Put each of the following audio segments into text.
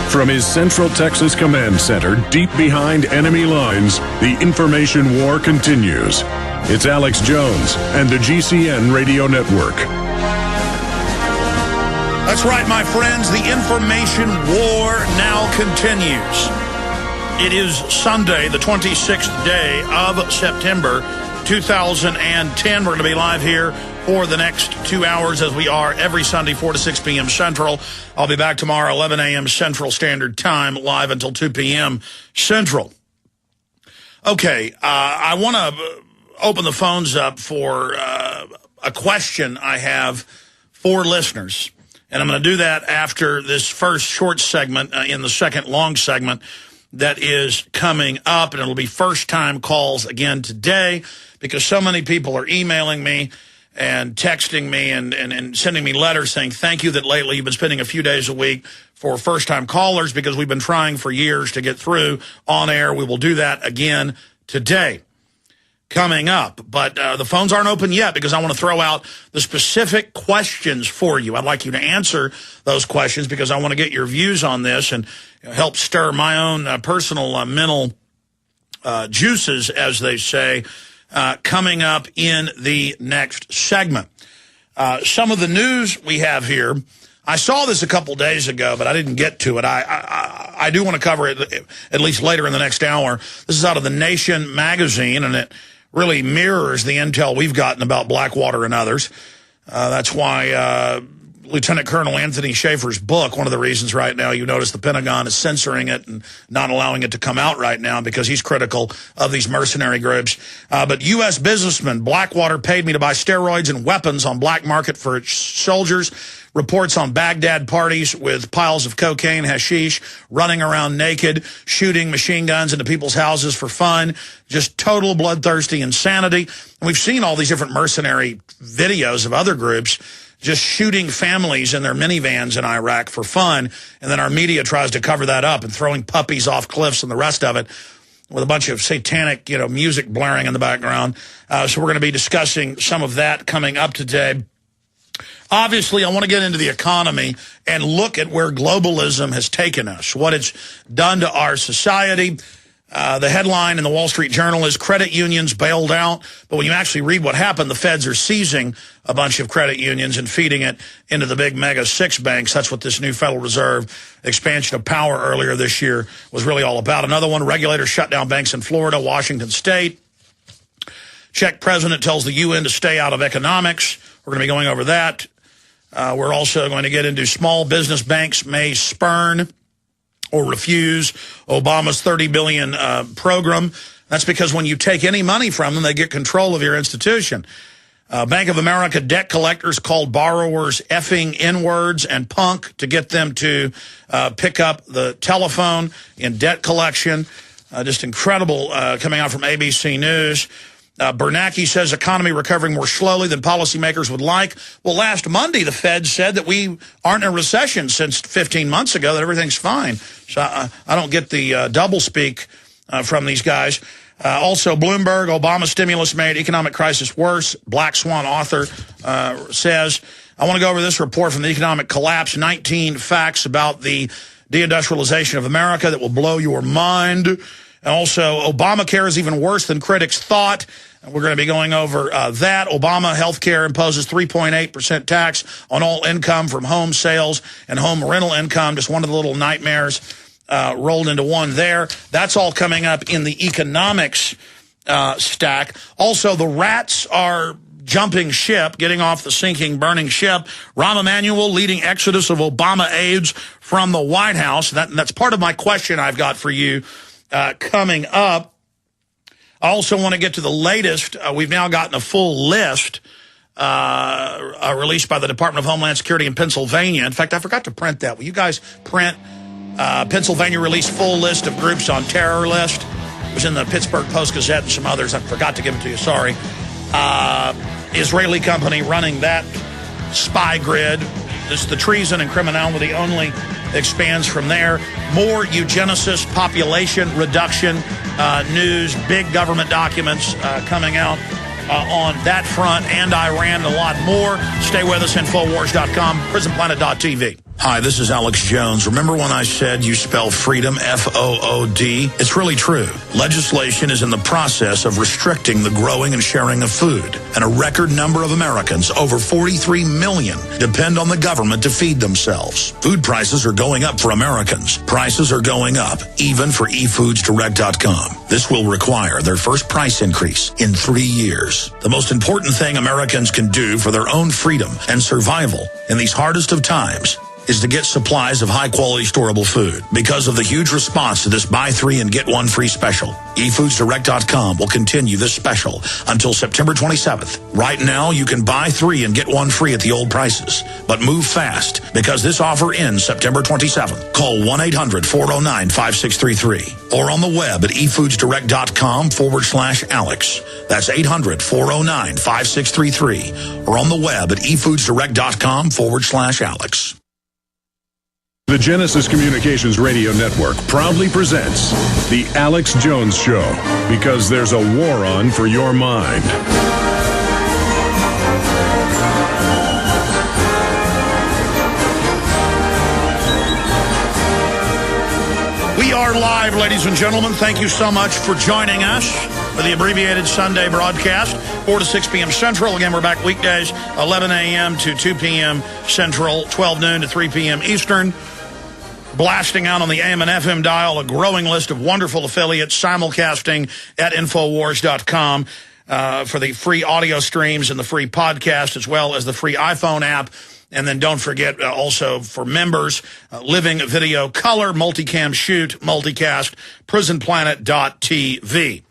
From his Central Texas Command Center, deep behind enemy lines, the information war continues. It's Alex Jones and the GCN Radio Network. That's right, my friends. The information war now continues. It is Sunday, the 26th day of September, 2010. We're going to be live here for the next 2 hours, as we are every Sunday, 4 to 6 p.m. Central. I'll be back tomorrow, 11 a.m. Central Standard Time, live until 2 p.m. Central. Okay, I want to open the phones up for a question I have for listeners. And I'm going to do that after this first short segment in the second long segment that is coming up. And it'll be first-time calls again today because so many people are emailing me and texting me and sending me letters saying, thank you that lately you've been spending a few days a week for first-time callers because we've been trying for years to get through on air. We will do that again today. Coming up, but the phones aren't open yet because I want to throw out the specific questions for you. I'd like you to answer those questions because I want to get your views on this and help stir my own personal mental juices, as they say, coming up in the next segment. Some of the news we have here, I saw this a couple days ago, but I didn't get to it. I do want to cover it at least later in the next hour. This is out of The Nation magazine, and it really mirrors the intel we've gotten about Blackwater and others. That's why Lieutenant Colonel Anthony Schaefer's book, one of the reasons right now you notice the Pentagon is censoring it and not allowing it to come out right now because he's critical of these mercenary groups. But U.S. businessman Blackwater paid me to buy steroids and weapons on black market for its soldiers. Reports on Baghdad parties with piles of cocaine, hashish, running around naked, shooting machine guns into people's houses for fun, just total bloodthirsty insanity. And we've seen all these different mercenary videos of other groups just shooting families in their minivans in Iraq for fun, and then our media tries to cover that up and throwing puppies off cliffs and the rest of it with a bunch of satanic, music blaring in the background. So we're going to be discussing some of that coming up today. Obviously, I want to get into the economy and look at where globalism has taken us, what it's done to our society. The headline in the Wall Street Journal is credit unions bailed out. But when you actually read what happened, the feds are seizing a bunch of credit unions and feeding it into the big mega six banks. That's what this new Federal Reserve expansion of power earlier this year was really all about. Another one, regulators shut down banks in Florida, Washington State. Czech president tells the UN to stay out of economics. We're going to be going over that. We're also going to get into small business banks may spurn or refuse Obama's $30 billion program. That's because when you take any money from them, they get control of your institution. Bank of America debt collectors called borrowers effing N-words and punk to get them to pick up the telephone in debt collection. Just incredible coming out from ABC News. Bernanke says economy recovering more slowly than policymakers would like. Well, last Monday, the Fed said that we aren't in a recession since 15 months ago, that everything's fine. So I don't get the doublespeak from these guys. Also, Bloomberg, Obama stimulus made economic crisis worse. Black Swan author says, I want to go over this report from the economic collapse, 19 facts about the deindustrialization of America that will blow your mind. And also, Obamacare is even worse than critics thought. And we're going to be going over that. Obama health care imposes 3.8% tax on all income from home sales and home rental income. Just one of the little nightmares rolled into one there. That's all coming up in the economics stack. Also, the rats are jumping ship, getting off the sinking, burning ship. Rahm Emanuel leading exodus of Obama aides from the White House. That's part of my question I've got for you coming up. I also want to get to the latest. We've now gotten a full list released by the Department of Homeland Security in Pennsylvania. In fact, I forgot to print that. Will you guys print Pennsylvania released full list of groups on terror list? It was in the Pittsburgh Post-Gazette and some others. I forgot to give it to you. Sorry. Israeli company running that spy grid. The treason and criminality only expands from there. More eugenicist population reduction news, big government documents coming out on that front, and Iran and a lot more. Stay with us, Infowars.com, prisonplanet.tv. Hi, this is Alex Jones. Remember when I said you spell freedom F-O-O-D? It's really true. Legislation is in the process of restricting the growing and sharing of food. And a record number of Americans, over 43 million, depend on the government to feed themselves. Food prices are going up for Americans. Prices are going up, even for eFoodsDirect.com. This will require their first price increase in 3 years. The most important thing Americans can do for their own freedom and survival in these hardest of times is to get supplies of high-quality storable food. Because of the huge response to this buy 3 and get 1 free special, eFoodsDirect.com will continue this special until September 27th. Right now, you can buy 3 and get 1 free at the old prices. But move fast, because this offer ends September 27th. Call 1-800-409-5633 or on the web at eFoodsDirect.com/Alex. That's 800-409-5633 or on the web at eFoodsDirect.com/Alex. The Genesis Communications Radio Network proudly presents The Alex Jones Show, because there's a war on for your mind. We are live, ladies and gentlemen. Thank you so much for joining us for the abbreviated Sunday broadcast, 4 to 6 p.m. Central. Again, we're back weekdays, 11 a.m. to 2 p.m. Central, 12 noon to 3 p.m. Eastern. Blasting out on the AM and FM dial, a growing list of wonderful affiliates simulcasting at Infowars.com for the free audio streams and the free podcast, as well as the free iPhone app. And then don't forget also for members, living video color, multicam shoot, multicast, prisonplanet.tv.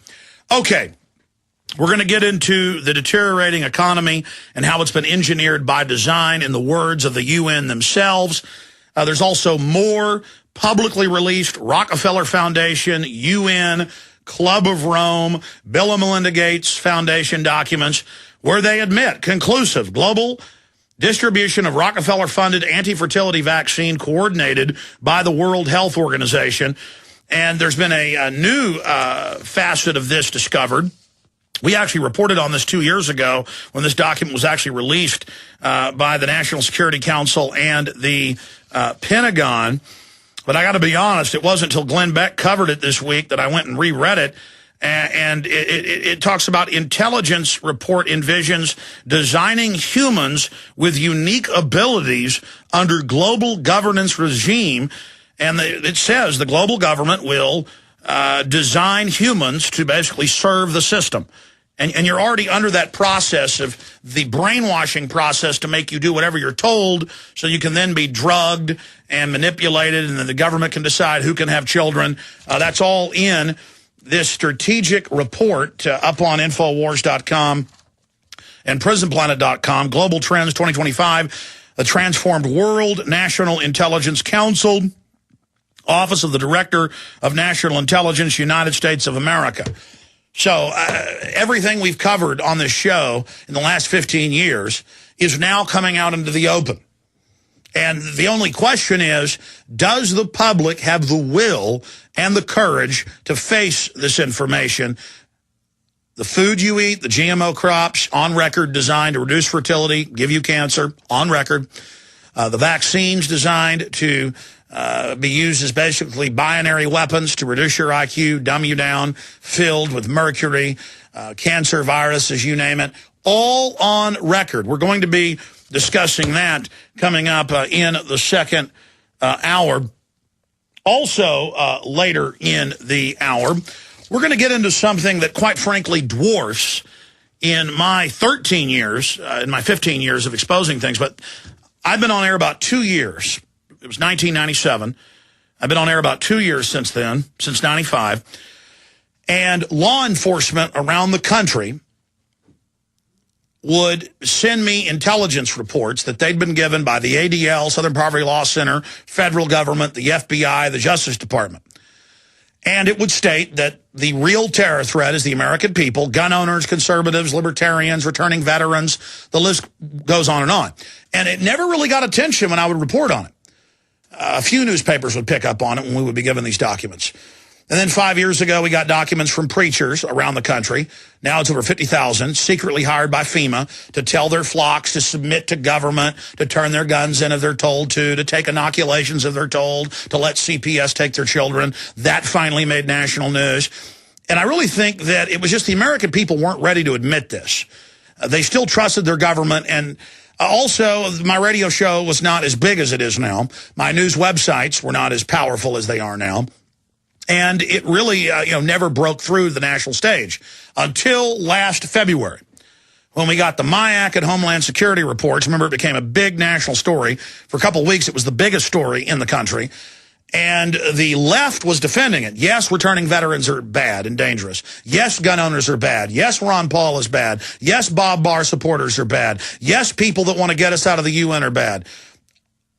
Okay. We're going to get into the deteriorating economy and how it's been engineered by design, in the words of the UN themselves. There's also more publicly released Rockefeller Foundation, UN, Club of Rome, Bill and Melinda Gates Foundation documents where they admit conclusive global distribution of Rockefeller-funded anti-fertility vaccine coordinated by the World Health Organization. And there's been a new facet of this discovered. We actually reported on this 2 years ago when this document was actually released by the National Security Council and the Pentagon. But I got to be honest, it wasn't until Glenn Beck covered it this week that I went and reread it. And it talks about intelligence report envisions designing humans with unique abilities under global governance regime. And it says the global government will design humans to basically serve the system. And you're already under that process of the brainwashing process to make you do whatever you're told so you can then be drugged and manipulated, and then the government can decide who can have children. That's all in this strategic report up on Infowars.com and PrisonPlanet.com. Global Trends 2025, the Transformed World, National Intelligence Council, Office of the Director of National Intelligence, United States of America. So everything we've covered on this show in the last 15 years is now coming out into the open. And the only question is, does the public have the will and the courage to face this information? The food you eat, the GMO crops, on record designed to reduce fertility, give you cancer, on record. The vaccines designed to be used as basically binary weapons to reduce your IQ, dumb you down, filled with mercury, cancer, viruses, you name it, all on record. We're going to be discussing that coming up in the second hour. Also, later in the hour, we're going to get into something that, quite frankly, dwarfs in my 13 years, in my 15 years of exposing things. But I've been on air about 2 years. It was 1997. I've been on air about 2 years since then, since 95. And law enforcement around the country would send me intelligence reports that they'd been given by the ADL, Southern Poverty Law Center, federal government, the FBI, the Justice Department. And it would state that the real terror threat is the American people, gun owners, conservatives, libertarians, returning veterans, the list goes on. And it never really got attention when I would report on it. A few newspapers would pick up on it when we would be given these documents. And then 5 years ago, we got documents from preachers around the country. Now it's over 50,000, secretly hired by FEMA to tell their flocks to submit to government, to turn their guns in if they're told to take inoculations if they're told, to let CPS take their children. That finally made national news. And I really think that it was just the American people weren't ready to admit this. They still trusted their government, and also my radio show was not as big as it is now. My news websites were not as powerful as they are now. And it really, never broke through the national stage until last February when we got the MIAC and Homeland Security reports. Remember, it became a big national story. For a couple of weeks, it was the biggest story in the country. And the left was defending it. Yes, returning veterans are bad and dangerous. Yes, gun owners are bad. Yes, Ron Paul is bad. Yes, Bob Barr supporters are bad. Yes, people that want to get us out of the UN are bad.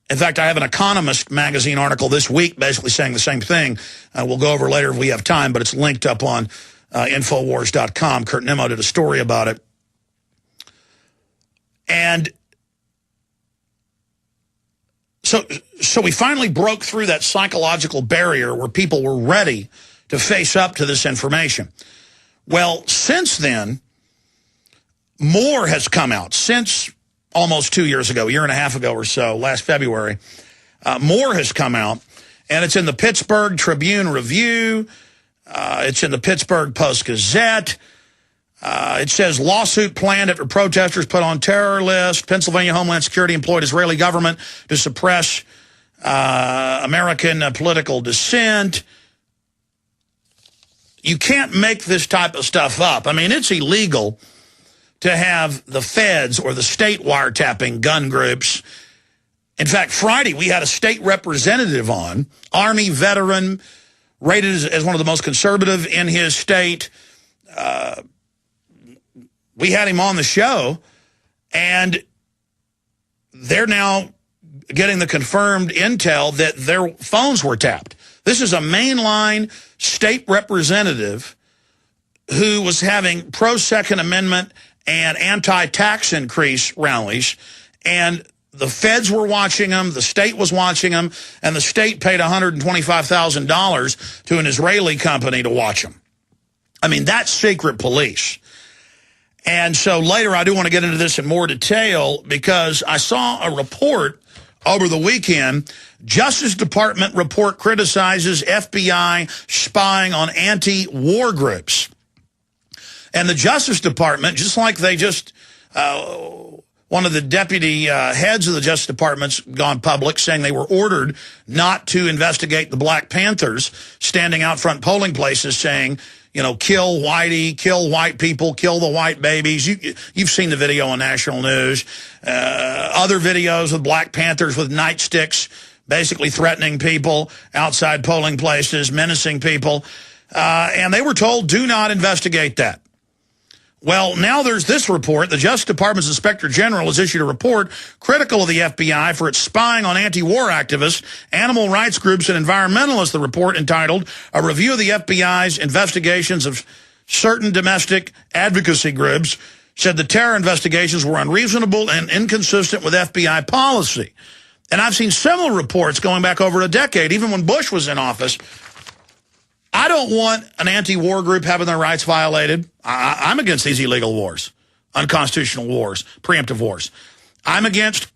In fact, I have an Economist magazine article this week basically saying the same thing. We'll go over later if we have time, but it's linked up on Infowars.com. Kurt Nimmo did a story about it. And so we finally broke through that psychological barrier where people were ready to face up to this information. Well, since then, more has come out. Since almost 2 years ago, a year and a half ago or so, last February, more has come out, and it's in the Pittsburgh Tribune-Review. It's in the Pittsburgh Post-Gazette. It says, lawsuit planned after protesters put on terror list. Pennsylvania Homeland Security employed Israeli government to suppress American political dissent. You can't make this type of stuff up. I mean, it's illegal to have the feds or the state wiretapping gun groups. In fact, Friday, we had a state representative on, Army veteran, rated as one of the most conservative in his state. We had him on the show, and they're now getting the confirmed intel that their phones were tapped. This is a mainline state representative who was having pro-Second Amendment and anti-tax increase rallies, and the feds were watching them, the state was watching them, and the state paid $125,000 to an Israeli company to watch them. I mean, that's secret police. And so later I do want to get into this in more detail because I saw a report over the weekend. Justice Department report criticizes FBI spying on anti-war groups. And the Justice Department, just like they just, one of the deputy heads of the Justice Department's gone public saying they were ordered not to investigate the Black Panthers standing out front polling places saying, kill Whitey, kill white people, kill the white babies. You've seen the video on national news. Other videos of Black Panthers with nightsticks basically threatening people outside polling places, menacing people. And they were told, do not investigate that. Well, now there's this report. The Justice Department's Inspector General has issued a report critical of the FBI for its spying on anti-war activists, animal rights groups, and environmentalists. The report, entitled A Review of the FBI's Investigations of Certain Domestic Advocacy Groups, said the terror investigations were unreasonable and inconsistent with FBI policy. And I've seen similar reports going back over a decade, even when Bush was in office. I don't want an anti-war group having their rights violated. I'm against these illegal wars, unconstitutional wars, preemptive wars. I'm against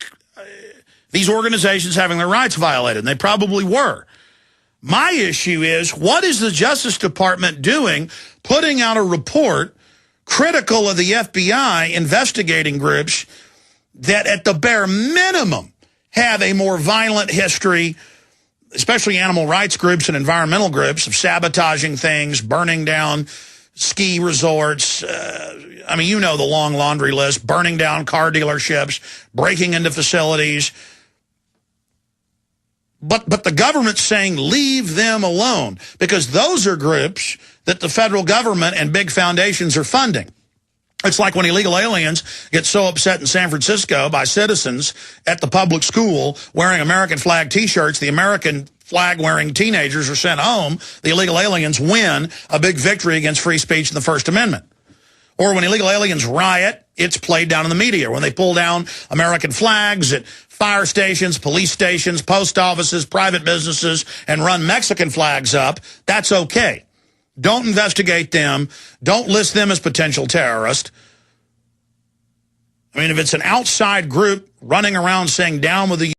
these organizations having their rights violated, and they probably were. My issue is, what is the Justice Department doing putting out a report critical of the FBI investigating groups that at the bare minimum have a more violent history, especially animal rights groups and environmental groups, of sabotaging things, burning down ski resorts. I mean, the long laundry list, burning down car dealerships, breaking into facilities. But the government's saying leave them alone because those are groups that the federal government and big foundations are funding. It's like when illegal aliens get so upset in San Francisco by citizens at the public school wearing American flag T-shirts, the American flag-wearing teenagers are sent home, the illegal aliens win a big victory against free speech and the First Amendment. Or when illegal aliens riot, it's played down in the media. When they pull down American flags at fire stations, police stations, post offices, private businesses, and run Mexican flags up, that's okay. Don't investigate them. Don't list them as potential terrorists. I mean, if it's an outside group running around saying down with the